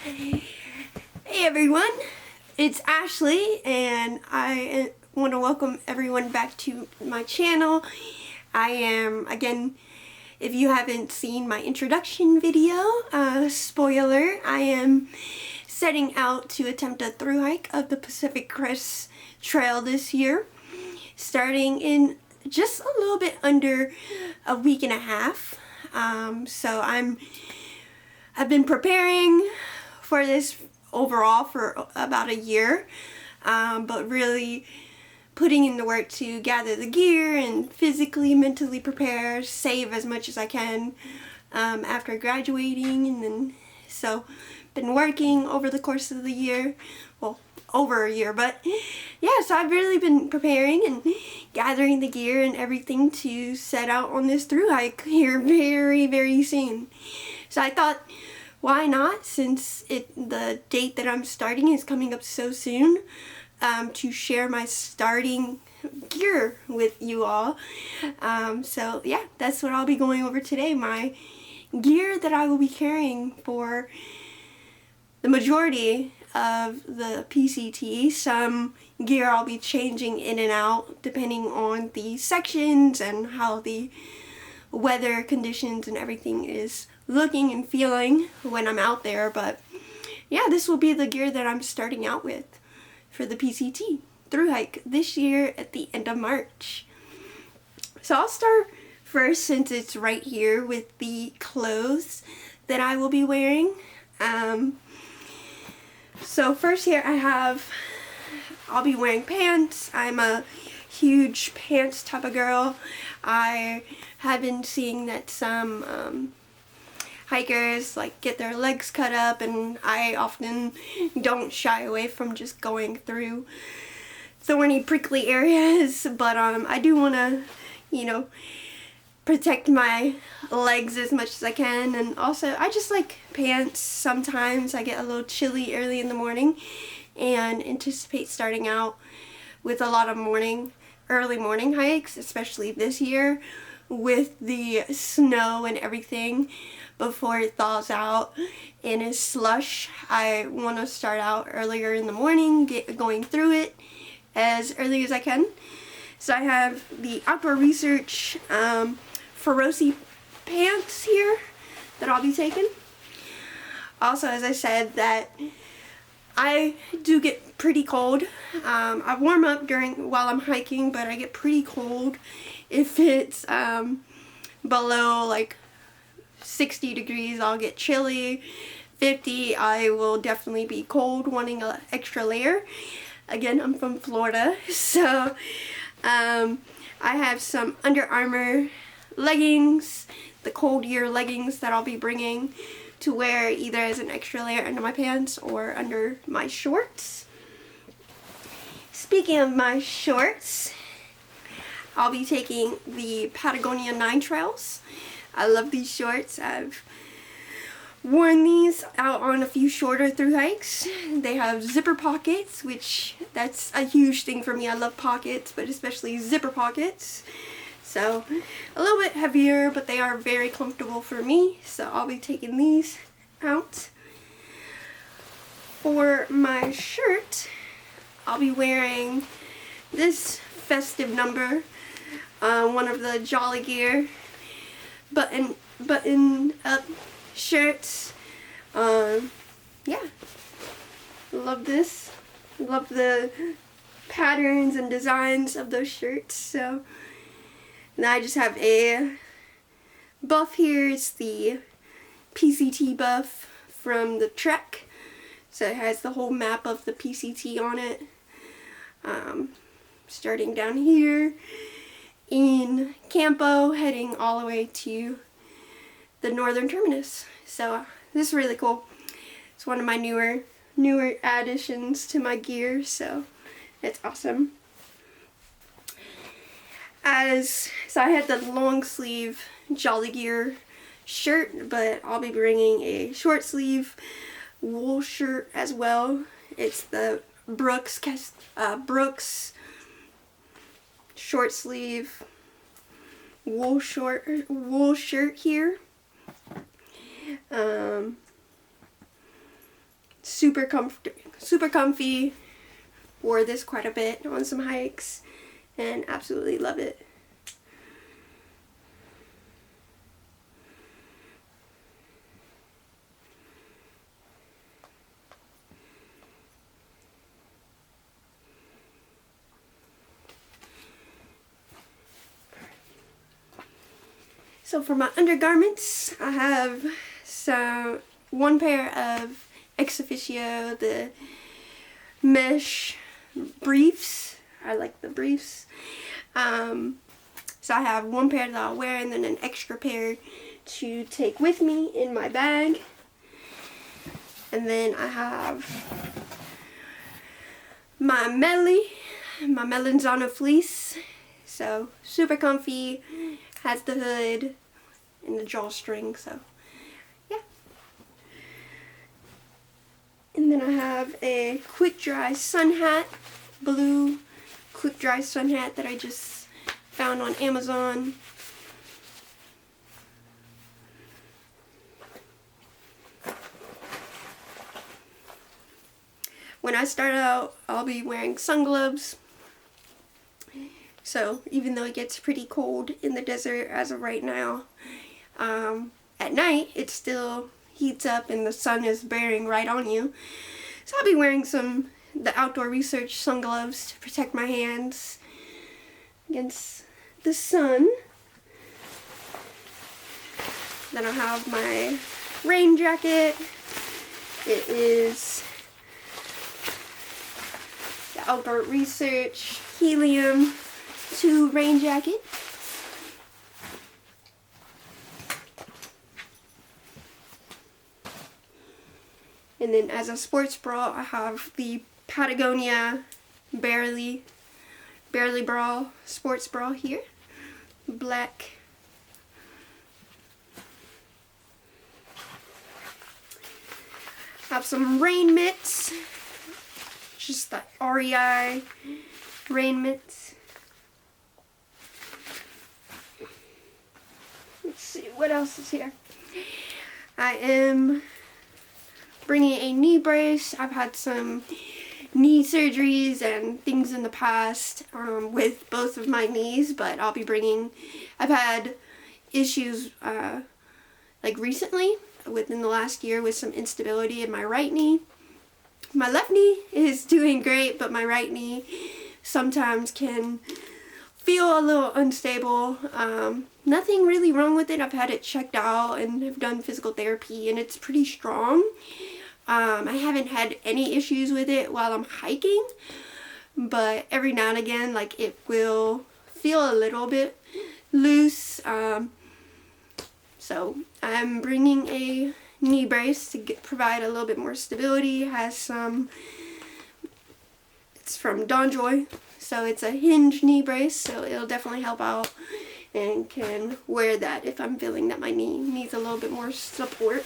Hey everyone, it's Ashley and I want to welcome everyone back to my channel. I am, again, if you haven't seen my introduction video, spoiler, I am setting out to attempt a thru hike of the Pacific Crest Trail this year, starting in just a little bit under a week and a half. So I've been preparing for this overall for about a year, but really putting in the work to gather the gear and physically, mentally prepare, save as much as I can after graduating, and then so been working over the course of the year, well, over a year, but yeah, so I've really been preparing and gathering the gear and everything to set out on this thru hike here very soon. So I thought, why not, since the date that I'm starting is coming up so soon, to share my starting gear with you all. So yeah, that's what I'll be going over today, my gear that I will be carrying for the majority of the PCT. Some gear I'll be changing in and out depending on the sections and how the weather conditions and everything is looking and feeling when I'm out there. But yeah, this will be the gear that I'm starting out with for the PCT thru hike this year at the end of March. So I'll start first, since it's right here, with the clothes that I will be wearing. So first here I'll be wearing pants. I'm a huge pants type of girl. I have been seeing that some hikers get their legs cut up, and I often don't shy away from just going through thorny, prickly areas, but I do want to, protect my legs as much as I can. And also, I just like pants. Sometimes I get a little chilly early in the morning and anticipate starting out with a lot of early morning hikes, especially this year with the snow and everything before it thaws out and is slush. I want to start out earlier in the morning, going through it as early as I can. So I have the Outdoor Research Feroci pants here that I'll be taking. Also, as I said, that I do get pretty cold. I warm up while I'm hiking, but I get pretty cold if it's below 60 degrees. I'll get chilly. 50, I will definitely be cold, wanting an extra layer. Again, I'm from Florida, so I have some Under Armour leggings, the cold year leggings that I'll be bringing to wear either as an extra layer under my pants or under my shorts. Speaking of my shorts, I'll be taking the Patagonia 9 Trails. I love these shorts. I've worn these out on a few shorter thru hikes. They have zipper pockets, which that's a huge thing for me. I love pockets, but especially zipper pockets. So a little bit heavier, but they are very comfortable for me. So I'll be taking these out. For my shirt, I'll be wearing this festive number, one of the Jolly Gear button up shirts. Yeah, love this. Love the patterns and designs of those shirts. So now I just have a buff here. It's the PCT buff from the Trek. So it has the whole map of the PCT on it. Starting down here in Campo, heading all the way to the northern terminus. So this is really cool. It's one of my newer additions to my gear, so it's awesome. So I had the long sleeve Jolly Gear shirt, but I'll be bringing a short sleeve wool shirt as well. It's the Brooks short sleeve wool shirt here. super comfy. Wore this quite a bit on some hikes and absolutely love it. So for my undergarments, I have one pair of ex officio, the mesh briefs. I like the briefs. So I have one pair that I'll wear and then an extra pair to take with me in my bag. And then I have my Melanzano fleece. So super comfy, has the hood and the drawstring, so yeah. And then I have a quick dry sun hat, blue quick dry sun hat that I just found on Amazon. When I start out, I'll be wearing sun gloves. So even though it gets pretty cold in the desert as of right now, at night it still heats up and the sun is bearing right on you. So I'll be wearing the Outdoor Research sun gloves to protect my hands against the sun. Then I have my rain jacket. It is the Outdoor Research Helium 2 rain jacket. And then as a sports bra, I have the Patagonia Barely Bra sports bra here. Black. I have some rain mitts. Just the REI rain mitts. Let's see, what else is here? I am bringing a knee brace. I've had some knee surgeries and things in the past with both of my knees, but I've had issues like recently, within the last year, with some instability in my right knee. My left knee is doing great, but my right knee sometimes can feel a little unstable. Nothing really wrong with it. I've had it checked out and have done physical therapy and it's pretty strong. I haven't had any issues with it while I'm hiking, but every now and again, like, it will feel a little bit loose. So I'm bringing a knee brace to provide a little bit more stability. It's from Donjoy, so it's a hinge knee brace, so it'll definitely help out, and can wear that if I'm feeling that my knee needs a little bit more support.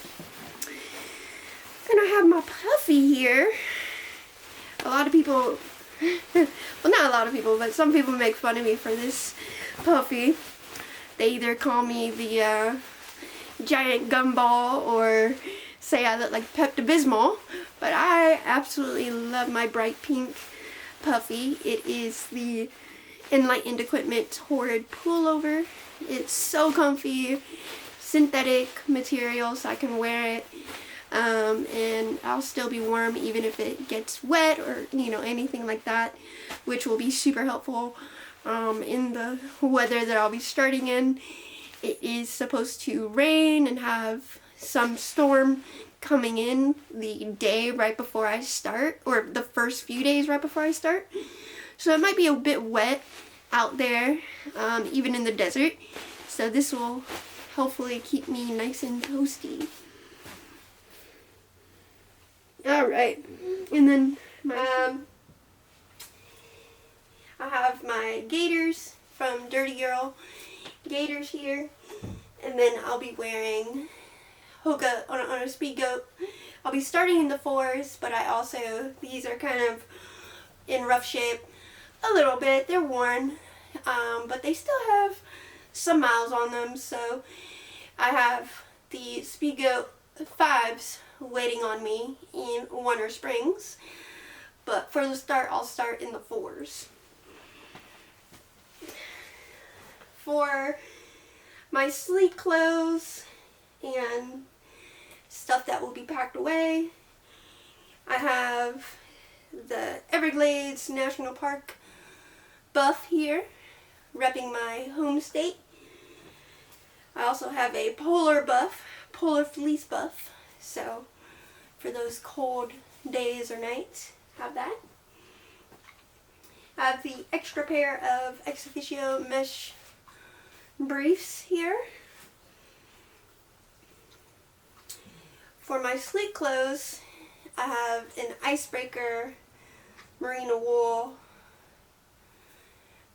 And I have my puffy here. A lot of people, well, not a lot of people, but some people make fun of me for this puffy. They either call me the giant gumball or say I look like Pepto-Bismol, but I absolutely love my bright pink puffy. It is the Enlightened Equipment Horrid pullover. It's so comfy, synthetic material, so I can wear it. And I'll still be warm even if it gets wet or, anything like that, which will be super helpful in the weather that I'll be starting in. It is supposed to rain and have some storm coming in the day right before I start, or the first few days right before I start. So it might be a bit wet out there, even in the desert. So this will hopefully keep me nice and toasty. Alright, and then I have my gaiters from Dirty Girl gaiters here, and then I'll be wearing Hoka on a speed goat. I'll be starting in the 4s, but these are kind of in rough shape a little bit. They're worn, but they still have some miles on them, so I have the speed goat 5s waiting on me in winter springs. But for the start, I'll start in the 4s. For my sleep clothes and stuff that will be packed away, I have the Everglades National Park buff here, repping my home state. I also have a polar fleece buff, so for those cold days or nights, have that. I have the extra pair of ex officio mesh briefs here. For my sleep clothes, I have an icebreaker merino wool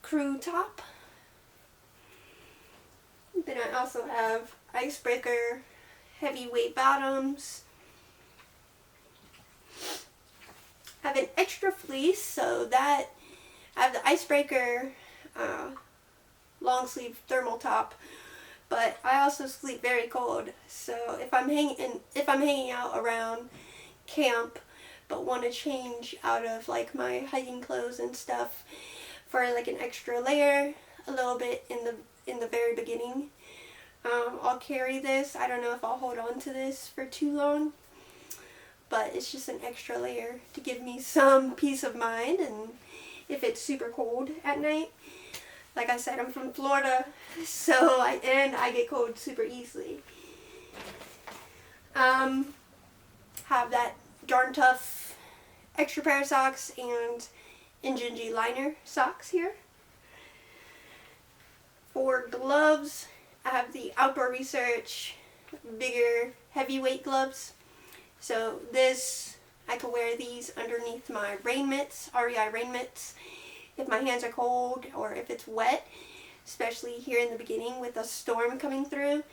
crew top. Then I also have icebreaker heavyweight bottoms. I have an extra fleece, so that I have the icebreaker long sleeve thermal top, but I also sleep very cold. So if I'm hanging out around camp but want to change out of like my hiking clothes and stuff for like an extra layer a little bit in the very beginning, I'll carry this. I don't know if I'll hold on to this for too long, but it's just an extra layer to give me some peace of mind, and if it's super cold at night. Like I said, I'm from Florida, so I get cold super easily. Have that Darn Tough extra pair of socks and Injinji liner socks here. For gloves, I have the Outdoor Research bigger heavyweight gloves. So I can wear these underneath my rain mitts, REI rain mitts, if my hands are cold or if it's wet, especially here in the beginning with a storm coming through.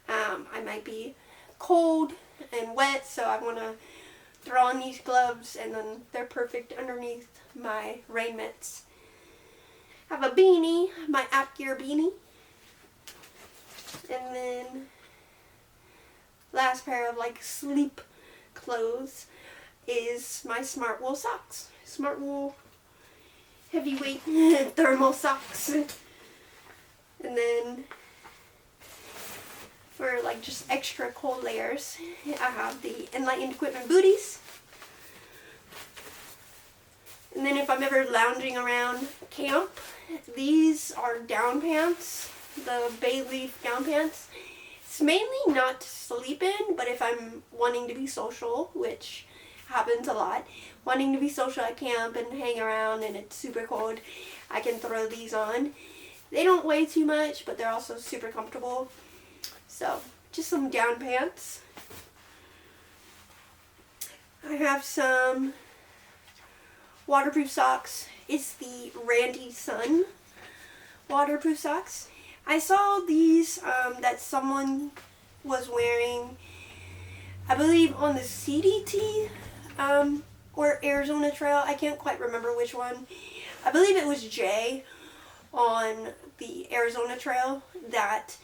I might be cold and wet, so I want to throw on these gloves, and then they're perfect underneath my rain mitts. I have a beanie, my App Gear beanie. And then last pair of like sleep clothes is my Smart Wool socks. Smart Wool heavyweight thermal socks. And then for like just extra cold layers, I have the Enlightened Equipment booties. And then if I'm ever lounging around camp, these are down pants, the bay leaf down pants. It's mainly not to sleep in, but if I'm wanting to be social, which happens a lot, wanting to be social at camp and hang around and it's super cold, I can throw these on. They don't weigh too much, but they're also super comfortable. So, just some down pants. I have some waterproof socks. It's the Randy Sun waterproof socks. I saw these that someone was wearing, I believe on the CDT or Arizona Trail. I can't quite remember which one. I believe it was Jay on the Arizona Trail that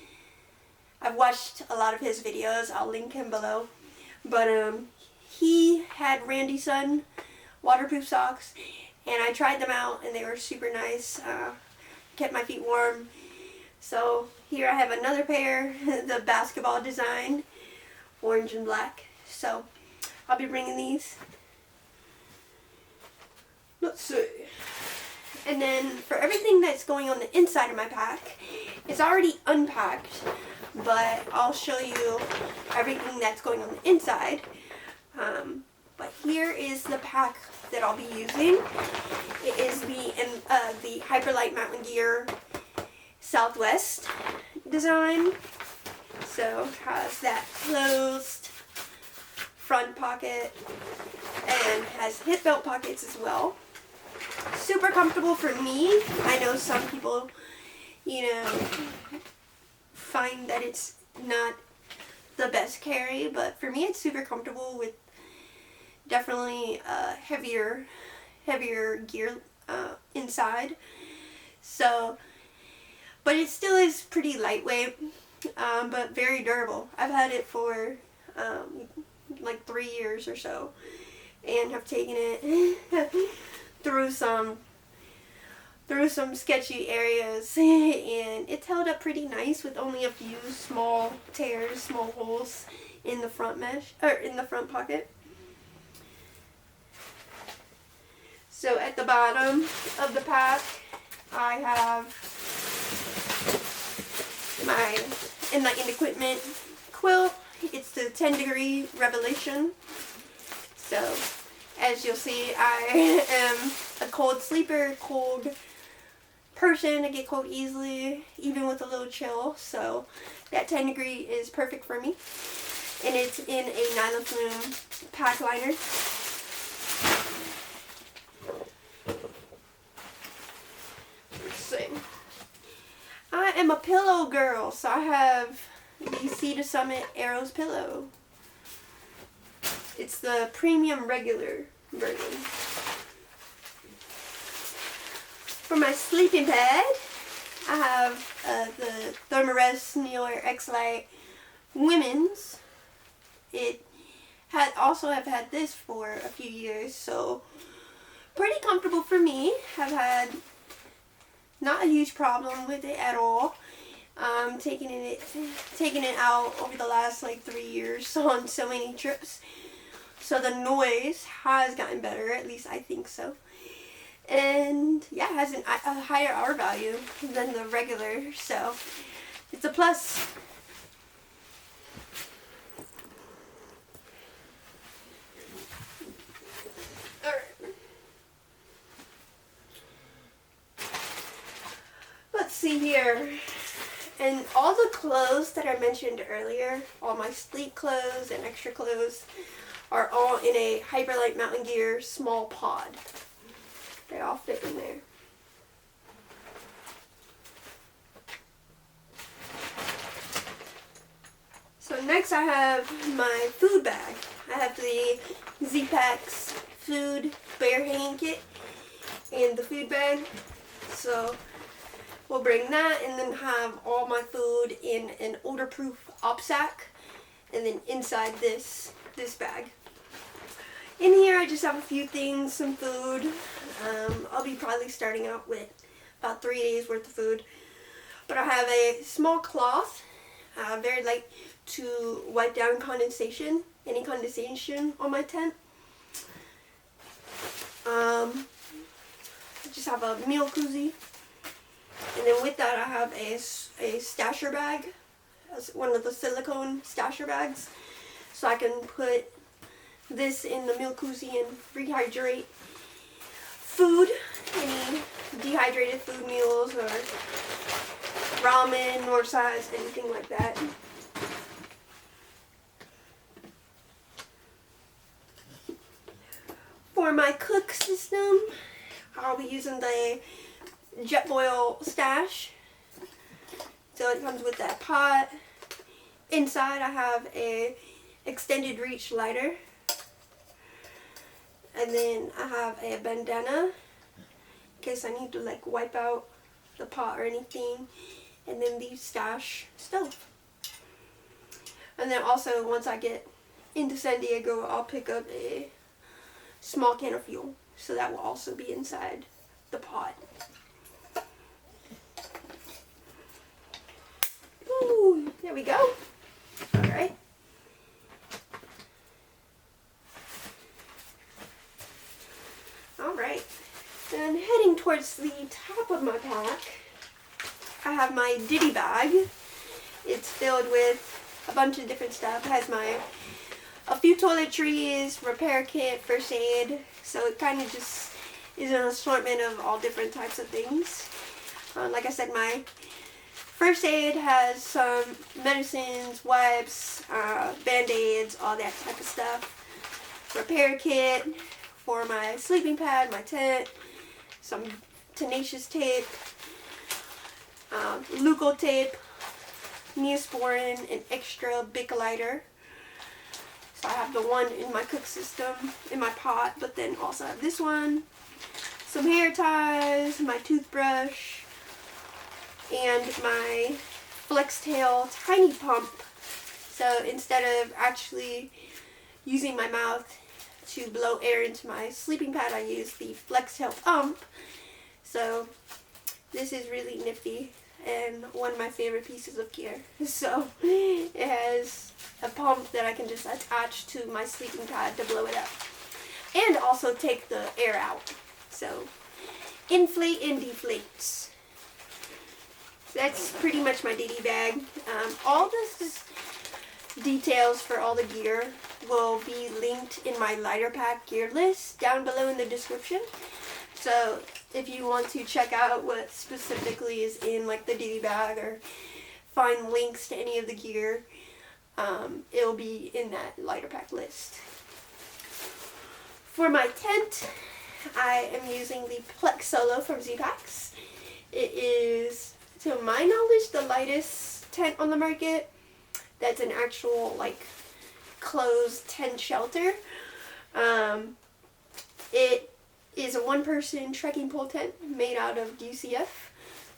I've watched a lot of his videos. I'll link him below. But he had Randy Sun waterproof socks, and I tried them out and they were super nice. Kept my feet warm. So here I have another pair, the basketball design, orange and black. So I'll be bringing these. Let's see. And then for everything that's going on the inside of my pack, it's already unpacked, but I'll show you everything that's going on the inside. But here is the pack that I'll be using. It is the Hyperlight Mountain Gear Southwest design. So it has that closed front pocket and has hip belt pockets as well. Super comfortable for me. I know some people, find that it's not the best carry, but for me it's super comfortable with definitely heavier gear inside. So, but it still is pretty lightweight, but very durable. I've had it for like 3 years or so, and have taken it through some sketchy areas, and it's held up pretty nice with only a few small tears, small holes in the front mesh, or in the front pocket. So at the bottom of the pack, I have my Enlightened Equipment quilt. It's the 10-degree Revelation. So as you'll see, I am a cold sleeper, cold person. I get cold easily, even with a little chill. So that 10-degree is perfect for me. And it's in a nylon flume pack liner. Let's see. I am a pillow girl, so I have the Sea to Summit Arrows pillow. It's the premium regular version. For my sleeping pad, I have the Thermarest Neo-Air X-Lite Women's. It had also have had this for a few years, so pretty comfortable for me. Have had not a huge problem with it at all. Taking it out over the last like 3 years on so many trips, so the noise has gotten better, at least I think so. And yeah, it has a higher R value than the regular, so it's a plus. Let's see here. And all the clothes that I mentioned earlier, all my sleep clothes and extra clothes, are all in a Hyperlite Mountain Gear small pod. They all fit in there. So next I have my food bag. I have the Z-Packs food bear hanging kit and the food bag. So we'll bring that and then have all my food in an odor-proof op sack, and then inside this bag. In here I just have a few things, some food. I'll be probably starting out with about 3 days worth of food. But I have a small cloth, very light, to wipe down condensation, any condensation on my tent. I just have a meal koozie. And then with that I have a stasher bag, one of the silicone stasher bags. So I can put this in the meal koozie and rehydrate food, any dehydrated food meals or ramen, North size, anything like that. For my cook system, I'll be using the Jetboil stash. So it comes with that pot. Inside I have a extended reach lighter. And then I have a bandana in case I need to like wipe out the pot or anything. And then the stash stove. And then also once I get into San Diego, I'll pick up a small can of fuel. So that will also be inside the pot. Ooh, there we go. Alright. Alright. Then heading towards the top of my pack, I have my Divi Bag. It's filled with a bunch of different stuff. It has a few toiletries, repair kit, first aid. So it kind of just is an assortment of all different types of things. Like I said, my first aid has some medicines, wipes, band-aids, all that type of stuff. Repair kit for my sleeping pad, my tent, some tenacious tape, Leuco tape, Neosporin, an extra Bic lighter. So I have the one in my cook system, in my pot, but then also have this one, some hair ties, my toothbrush, and my Flex Tail tiny pump. So instead of actually using my mouth to blow air into my sleeping pad, I use the Flextail pump. So this is really nifty and one of my favorite pieces of gear. So it has a pump that I can just attach to my sleeping pad to blow it up and also take the air out. So inflate and deflate. That's pretty much my Divi bag. All this details for all the gear will be linked in my lighter pack gear list down below in the description. So if you want to check out what specifically is in like the Divi bag or find links to any of the gear, it'll be in that lighter pack list. For my tent, I am using the Plex Solo from Z-Packs. It is, to my knowledge, the lightest tent on the market. That's an actual like closed tent shelter. It is a one-person trekking pole tent made out of DCF.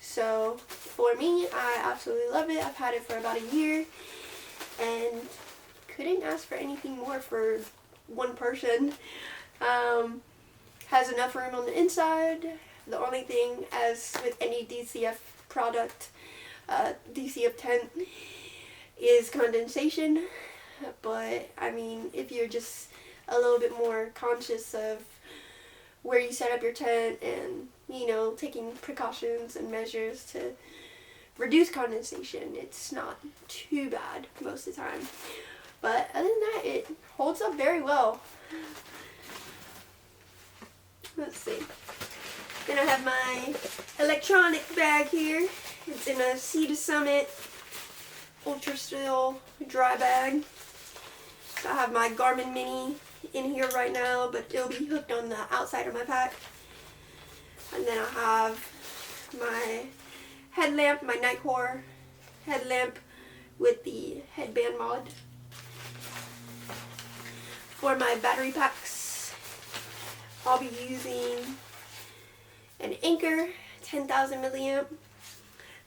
So for me, I absolutely love it. I've had it for about a year and couldn't ask for anything more for one person. Has enough room on the inside. The only thing, as with any DCF product, DCF tent, is condensation. But I mean, if you're just a little bit more conscious of where you set up your tent and, you know, taking precautions and measures to reduce condensation, it's not too bad most of the time. But other than that, it holds up very well. Let's see. Then I have my electronic bag here. It's in a Sea to Summit Ultra Still dry bag. So I have my Garmin Mini in here right now, but it'll be hooked on the outside of my pack. And then I have my headlamp, my Nightcore headlamp with the headband mod. For my battery packs, I'll be using an Anchor 10,000 milliamp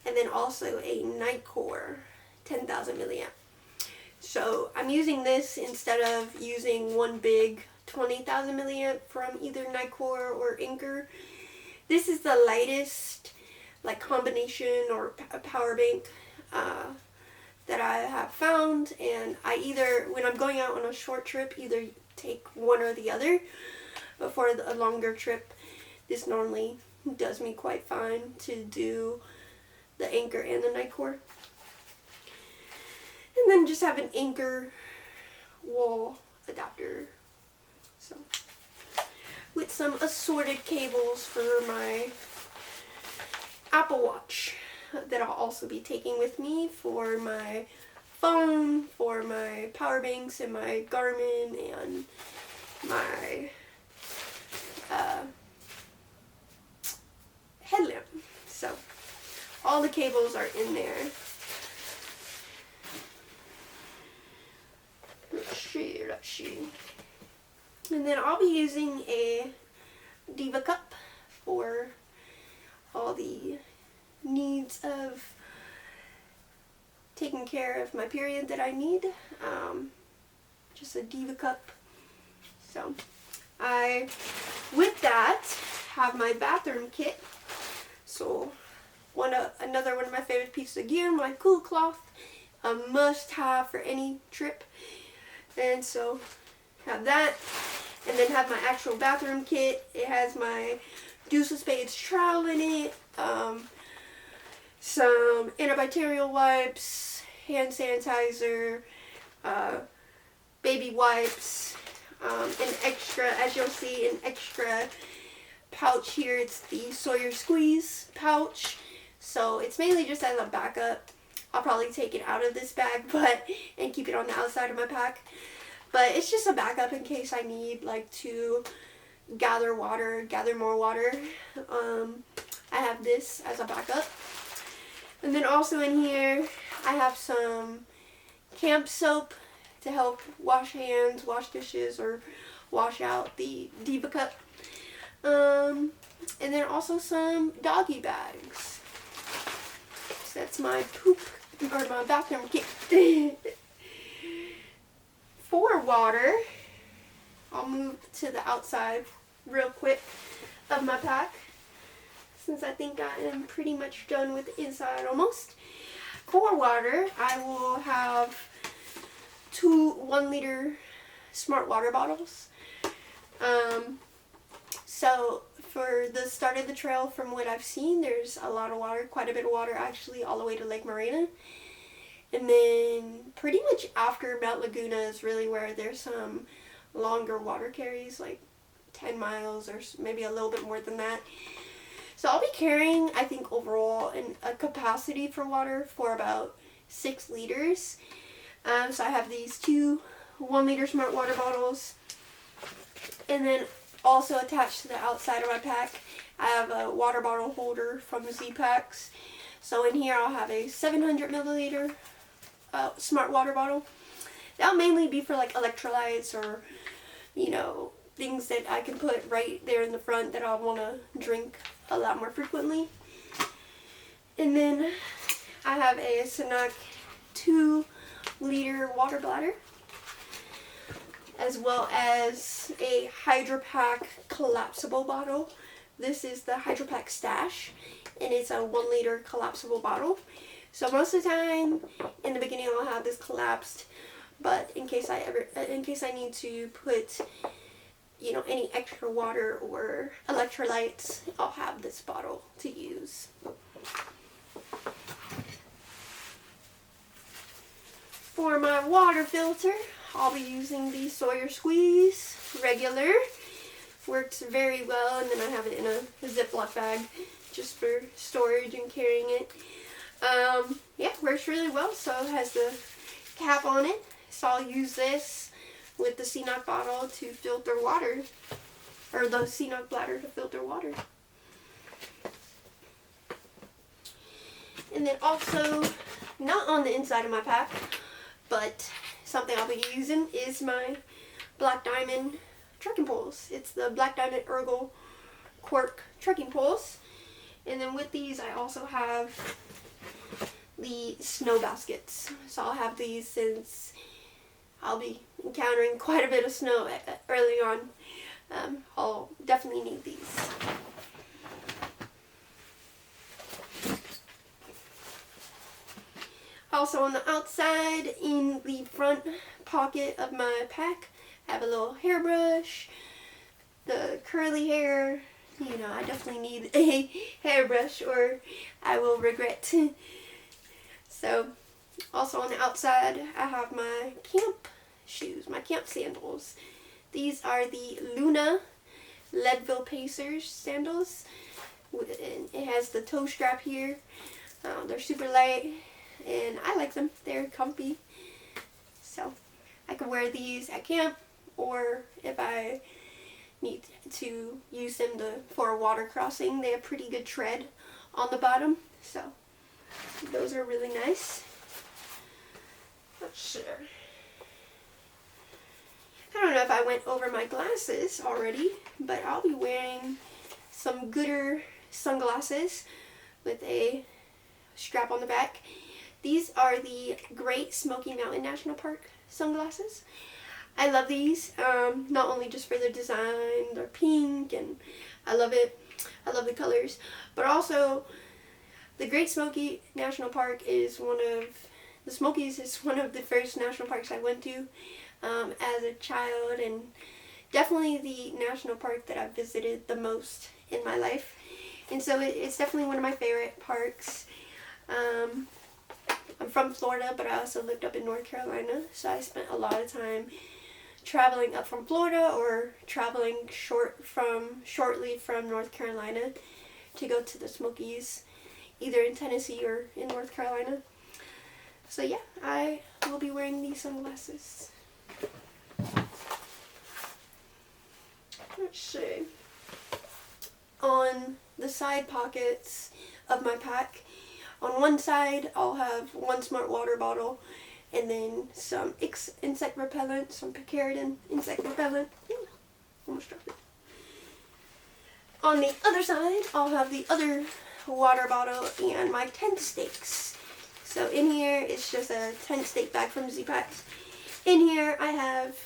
and then also a Nightcore 10,000 milliamp. So I'm using this instead of using one big 20,000 milliamp from either Nightcore or Anchor. This is the lightest like combination or power bank that I have found, and I either, when I'm going out on a short trip, either take one or the other. But for a longer trip, this normally does me quite fine to do the Anchor and the Nightcore. And then just have an Anchor wall adapter. So, with some assorted cables for my Apple Watch that I'll also be taking with me for my phone, for my power banks, and my Garmin, and my headlamp. So all the cables are in there. Let's see. And then I'll be using a Diva cup for all the needs of taking care of my period that I need. Just a Diva cup. So I, with that, have my bathroom kit. So another one of my favorite pieces of gear, my cool cloth, a must have for any trip. And so have that, and then have my actual bathroom kit. It has my Deuce of Spades trowel in it, some antibacterial wipes, hand sanitizer, baby wipes, an extra, as you'll see, an extra pouch here. It's the Sawyer Squeeze pouch, so it's mainly just as a backup. I'll probably take it out of this bag and keep it on the outside of my pack. But it's just a backup in case I need like to gather more water. I have this as a backup. And then also in here I have some camp soap to help wash hands, wash dishes, or wash out the Diva cup. And then also some doggy bags. So that's my poop or my bathroom kit. for water, I'll move to the outside real quick of my pack, since I think I am pretty much done with the inside almost. For water, I will have 2 1-liter smart water bottles. So for the start of the trail, from what I've seen, there's a lot of water, quite a bit of water actually, all the way to Lake Morena. And then pretty much after Mount Laguna is really where there's some longer water carries, like 10 miles or maybe a little bit more than that. So I'll be carrying, I think overall, a capacity for water for about 6 liters. So I have these 2 1-liter smart water bottles. And then also attached to the outside of my pack, I have a water bottle holder from Z-Packs. So in here I'll have a 700 milliliter smart water bottle. That'll mainly be for like electrolytes or, you know, things that I can put right there in the front that I'll want to drink a lot more frequently. And then I have a Sanok 2-liter water bladder, as well as a Hydro Pack collapsible bottle. This is the Hydro Pack Stash, and it's a 1-liter collapsible bottle. So most of the time, in the beginning, I'll have this collapsed, but in case I need to put, you know, any extra water or electrolytes, I'll have this bottle to use. For my water filter, I'll be using the Sawyer Squeeze regular. Works very well, and then I have it in a Ziploc bag just for storage and carrying it. Yeah, works really well. So it has the cap on it, so I'll use this with the CNOC bottle to filter water, or the CNOC bladder to filter water. And then also, not on the inside of my pack, but something I'll be using is my Black Diamond trekking poles. It's the Black Diamond Ergo Cork trekking poles. And then with these I also have the snow baskets. So I'll have these since I'll be encountering quite a bit of snow early on. I'll definitely need these. Also on the outside, in the front pocket of my pack, I have a little hairbrush, the curly hair. You know, I definitely need a hairbrush or I will regret. So, also on the outside, I have my camp shoes, my camp sandals. These are the Luna Leadville Pacers sandals. And it has the toe strap here. They're super light, and I like them. They're comfy. So, I can wear these at camp, or if I need to use them for a water crossing. They have pretty good tread on the bottom, so those are really nice. Let's see. I don't know if I went over my glasses already, but I'll be wearing some Gooder sunglasses with a strap on the back. These are the Great Smoky Mountain National Park sunglasses. I love these, not only just for the design, they're pink and I love it, I love the colors, but also the Great Smoky National Park is the Smokies is one of the first national parks I went to as a child, and definitely the national park that I've visited the most in my life, and so it's definitely one of my favorite parks. I'm from Florida, but I also lived up in North Carolina, so I spent a lot of time traveling up from Florida or traveling shortly from North Carolina to go to the Smokies, either in Tennessee or in North Carolina. So yeah, I will be wearing these sunglasses. Let's see. On the side pockets of my pack, on one side I'll have one smart water bottle, and then some insect repellent, some picaridin insect repellent. Almost dropped it. On the other side, I'll have the other water bottle and my tent stakes. So in here, it's just a tent stake bag from Z-Packs. In here I have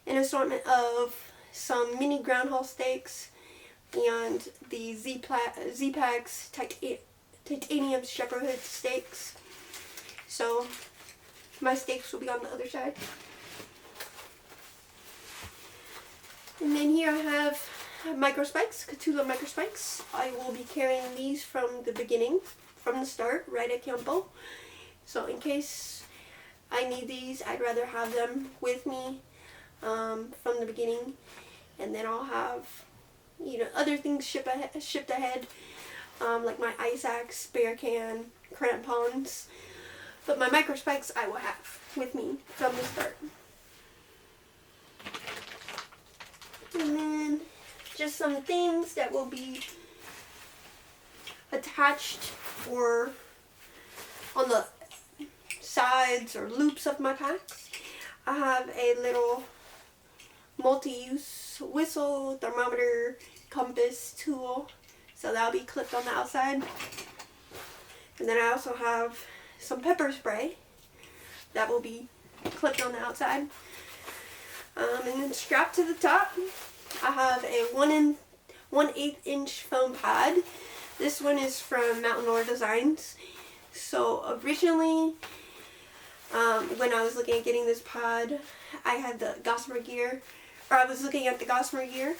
an assortment of some mini groundhog steaks and the Z-Packs titanium shepherd steaks. So my steaks will be on the other side. And then here I have micro spikes, Cthulhu micro spikes. I will be carrying these from the beginning, from the start, right at Campo. So in case I need these, I'd rather have them with me from the beginning, and then I'll have, you know, other things shipped ahead, like my ice axe, bear can, crampons. But my micro spikes I will have with me from the start. And then just some things that will be attached or on the sides or loops of my packs. I have a little multi-use whistle, thermometer, compass tool, so that'll be clipped on the outside. And then I also have some pepper spray that will be clipped on the outside. And then strapped to the top, I have a 1/8 inch foam pad. This one is from Mountain Lore Designs. So originally, when I was looking at getting this pod, I had the Gossamer gear, or I was looking at the Gossamer gear,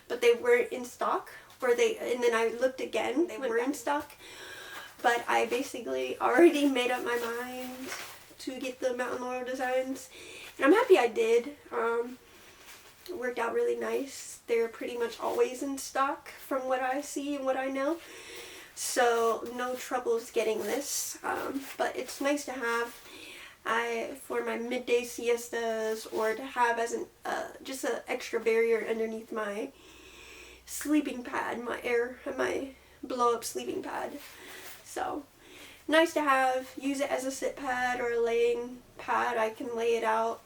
but they weren't in stock. And then I looked again, they were in stock. But I basically already made up my mind to get the Mountain Lore Designs, and I'm happy I did. It worked out really nice. They're pretty much always in stock from what I see and what I know. So no troubles getting this, but it's nice to have for my midday siestas, or to have as just an extra barrier underneath my sleeping pad, my blow-up sleeping pad. So nice to have. Use it as a sit pad or a laying pad. I can lay it out,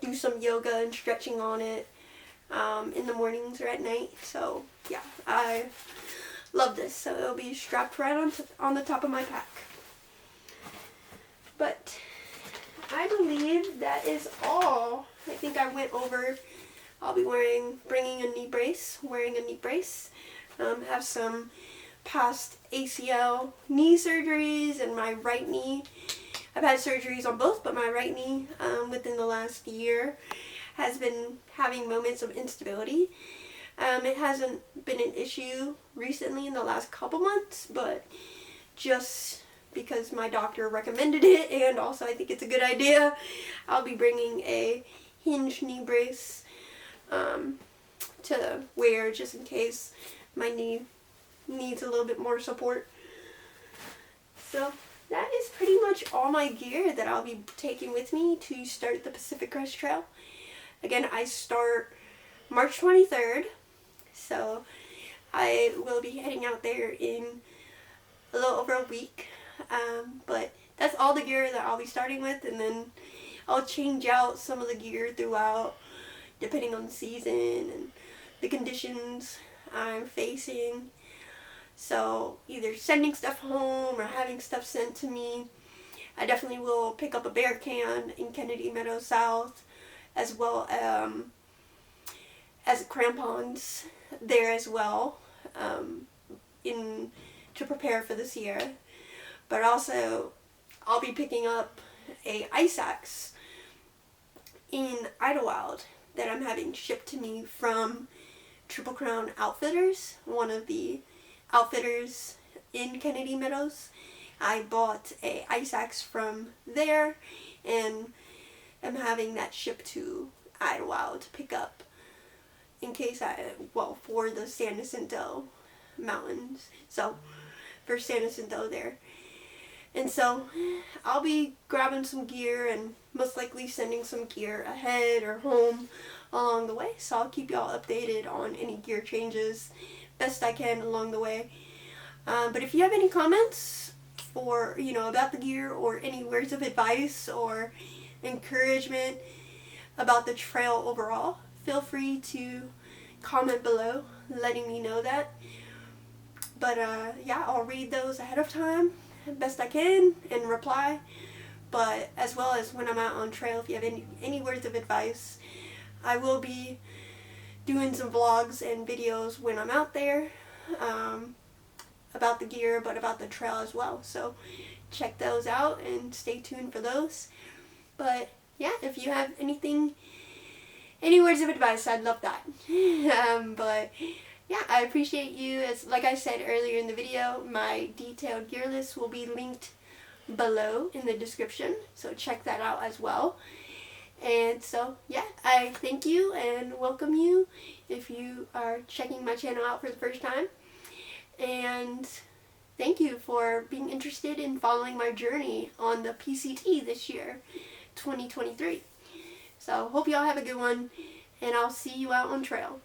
do some yoga and stretching on it in the mornings or at night. So yeah, I love this. So it'll be strapped right on the top of my pack. But I believe that is all. I think I went over. I'll be bringing a knee brace, wearing a knee brace. Have some past ACL knee surgeries, and my right knee. I've had surgeries on both, but my right knee within the last year has been having moments of instability. It hasn't been an issue recently in the last couple months, but just because my doctor recommended it, and also I think it's a good idea, I'll be bringing a hinge knee brace to wear just in case my knee needs a little bit more support. So that is pretty much all my gear that I'll be taking with me to start the Pacific Crest Trail. Again, I start March 23rd, so I will be heading out there in a little over a week. But that's all the gear that I'll be starting with, and then I'll change out some of the gear throughout depending on the season and the conditions I'm facing. So either sending stuff home or having stuff sent to me. I definitely will pick up a bear can in Kennedy Meadow South, as well as crampons there as well, to prepare for the Sierra. But also I'll be picking up a ice axe in Idlewild that I'm having shipped to me from Triple Crown Outfitters, one of the outfitters in Kennedy Meadows. I bought a ice axe from there, and I'm having that shipped to Idlewild to pick up in case for the San Jacinto Mountains. So for San Jacinto there. And so I'll be grabbing some gear and most likely sending some gear ahead or home along the way. So I'll keep y'all updated on any gear changes best I can along the way. But if you have any comments about the gear, or any words of advice or encouragement about the trail overall, feel free to comment below letting me know that. But yeah, I'll read those ahead of time best I can and reply but as well as when I'm out on trail, if you have any words of advice. I will be doing some vlogs and videos when I'm out there, about the gear, but about the trail as well. So check those out and stay tuned for those. But yeah, if you have any words of advice, I'd love that. But yeah, I appreciate you. As like I said earlier in the video, my detailed gear list will be linked below in the description, so check that out as well. And so yeah, I thank you and welcome you if you are checking my channel out for the first time. And thank you for being interested in following my journey on the PCT this year, 2023. So hope y'all have a good one, and I'll see you out on trail.